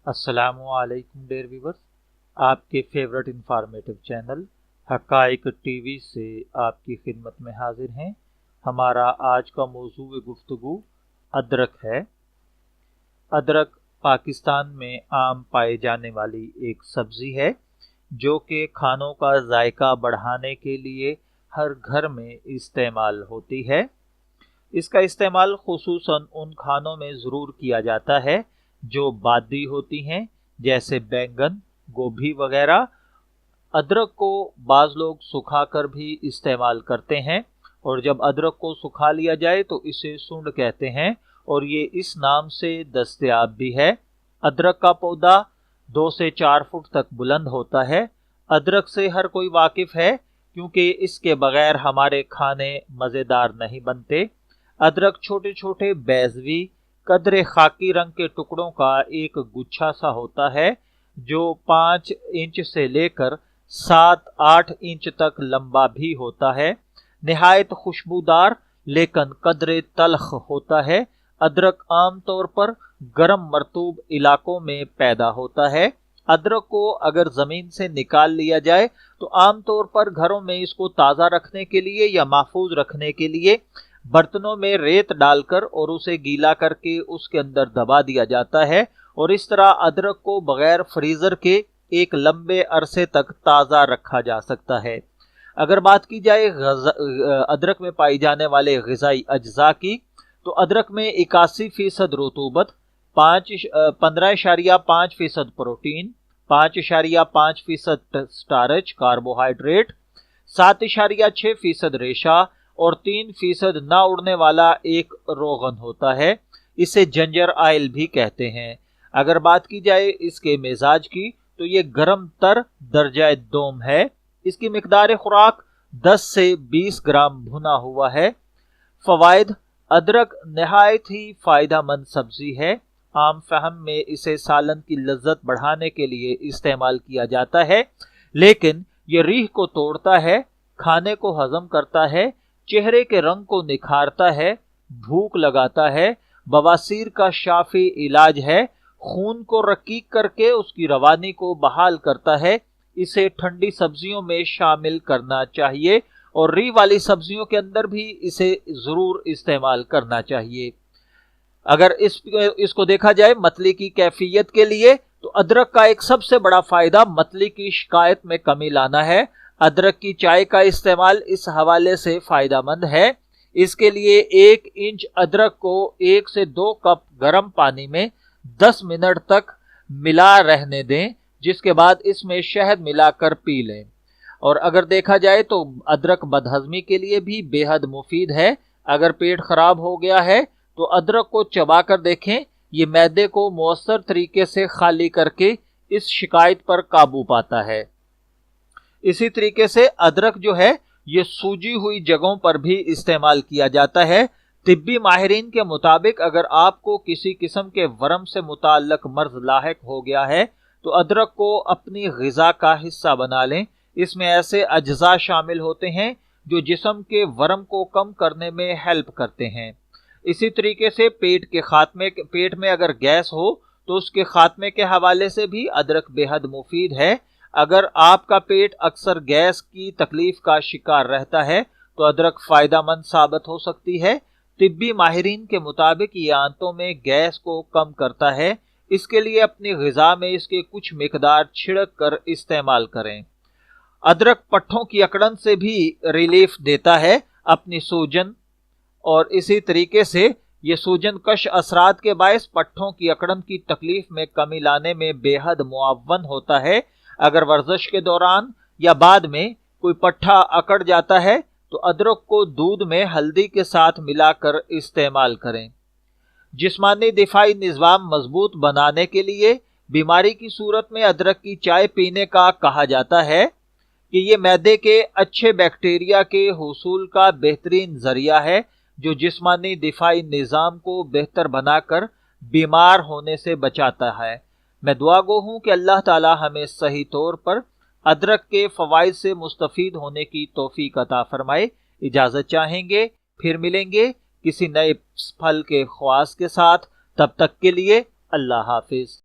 अस्सलामुअलैकुम dear viewers, आपके favourite informative channel हकाइक TV से आपकी खिदमत में हाजिर हैं। हमारा आज का मौजू गुफ्तगू अदरक है। अदरक पाकिस्तान में आम पाए जाने वाली एक सब्ज़ी है जो कि खानों का जायका बढ़ाने के लिए हर घर में इस्तेमाल होती है। इसका इस्तेमाल खुसूसन उन खानों में ज़रूर किया जाता है जो बादी होती हैं, जैसे बैंगन, गोभी वगैरह। अदरक को बाज़ लोग सुखाकर भी इस्तेमाल करते हैं और जब अदरक को सुखा लिया जाए तो इसे सुंड कहते हैं और ये इस नाम से दस्तयाब भी है। अदरक का पौधा 2 से 4 फुट तक बुलंद होता है। अदरक से हर कोई वाकिफ़ है क्योंकि इसके बगैर हमारे खाने मज़ेदार नहीं बनते। अदरक छोटे छोटे बैजवी कदरे खाकी रंग के टुकड़ों का एक गुच्छा सा होता है जो 5 इंच से लेकर 7-8 इंच तक लंबा भी होता है। निहायत खुशबूदार लेकिन कदरे तल्ख होता है। अदरक आमतौर पर गर्म मरतूब इलाकों में पैदा होता है। अदरक को अगर ज़मीन से निकाल लिया जाए तो आमतौर पर घरों में इसको ताज़ा रखने के लिए या महफूज रखने के लिए बर्तनों में रेत डालकर और उसे गीला करके उसके अंदर दबा दिया जाता है और इस तरह अदरक को बगैर फ्रीजर के एक लंबे अरसे तक ताज़ा रखा जा सकता है। अगर बात की जाए अदरक में पाई जाने वाले ग़िज़ाई अज्जा की, तो अदरक में 81% रुतूबत, 15.5% प्रोटीन, 5.5% स्टार्च कार्बोहाइड्रेट, 7.6% रेशा और 3% ना उड़ने वाला एक रोगन होता है। इसे जंजर आयल भी कहते हैं। अगर बात की जाए इसके मिजाज की, तो ये गरम तर दर्जा दोम है। इसकी मिकदार खुराक 10 से 20 ग्राम भुना हुआ है। फवायद: अदरक नहायत ही फ़ायदेमंद सब्जी है। आम फहम में इसे सालन की लज्जत बढ़ाने के लिए इस्तेमाल किया जाता है, लेकिन ये रीह को तोड़ता है, खाने को हजम करता है, चेहरे के रंग को निखारता है, भूख लगाता है, बवासीर का शाफी इलाज है, खून को रकीक करके उसकी रवानी को बहाल करता है। इसे ठंडी सब्जियों में शामिल करना चाहिए और री वाली सब्जियों के अंदर भी इसे जरूर इस्तेमाल करना चाहिए। अगर इसको देखा जाए मतली की कैफियत के लिए, तो अदरक का एक सबसे बड़ा फायदा मतली की शिकायत में कमी लाना है। अदरक की चाय का इस्तेमाल इस हवाले से फायदेमंद है। इसके लिए 1 इंच अदरक को 1 से 2 कप गर्म पानी में 10 मिनट तक मिला रहने दें, जिसके बाद इसमें शहद मिलाकर पी लें। और अगर देखा जाए तो अदरक बदहजमी के लिए भी बेहद मुफीद है। अगर पेट खराब हो गया है तो अदरक को चबाकर देखें, ये मैदे को मौसर तरीके से खाली करके इस शिकायत पर काबू पाता है। इसी तरीके से अदरक जो है ये सूजी हुई जगहों पर भी इस्तेमाल किया जाता है। तिब्बी माहिरीन के मुताबिक अगर आपको किसी किस्म के वर्म से मुताल्लक मर्ज लाहिक हो गया है तो अदरक को अपनी ग़िज़ा का हिस्सा बना लें। इसमें ऐसे अज्जा शामिल होते हैं जो जिस्म के वर्म को कम करने में हेल्प करते हैं। इसी तरीके से पेट में अगर गैस हो तो उसके खात्मे के हवाले से भी अदरक बेहद मुफीद है। अगर आपका पेट अक्सर गैस की तकलीफ का शिकार रहता है तो अदरक फ़ायदेमंद साबित हो सकती है। तिब्बी माहिरीन के मुताबिक ये आंतों में गैस को कम करता है। इसके लिए अपनी ग़िज़ा में इसके कुछ मिकदार छिड़क कर इस्तेमाल करें। अदरक पट्ठों की अकड़न से भी रिलीफ देता है, अपनी सूजन, और इसी तरीके से ये सूजन कश असरात के बायस पट्ठों की अकड़न की तकलीफ में कमी लाने में बेहद मुआवन होता है। अगर वर्जिश के दौरान या बाद में कोई पट्ठा अकड़ जाता है तो अदरक को दूध में हल्दी के साथ मिलाकर इस्तेमाल करें। जिस्मानी दिफाई निज़ाम मजबूत बनाने के लिए बीमारी की सूरत में अदरक की चाय पीने का कहा जाता है कि ये मैदे के अच्छे बैक्टीरिया के हुसूल का बेहतरीन जरिया है जो जिस्मानी दिफाई निज़ाम को बेहतर बनाकर बीमार होने से बचाता है। मैं दुआ गो हूँ कि अल्लाह ताला हमें सही तौर पर अदरक के फ़वाइद से मुस्तफ़ीद होने की तौफीक अता फरमाए। इजाज़त चाहेंगे, फिर मिलेंगे किसी नए फल के ख्वास के साथ। तब तक के लिए अल्लाह हाफिज।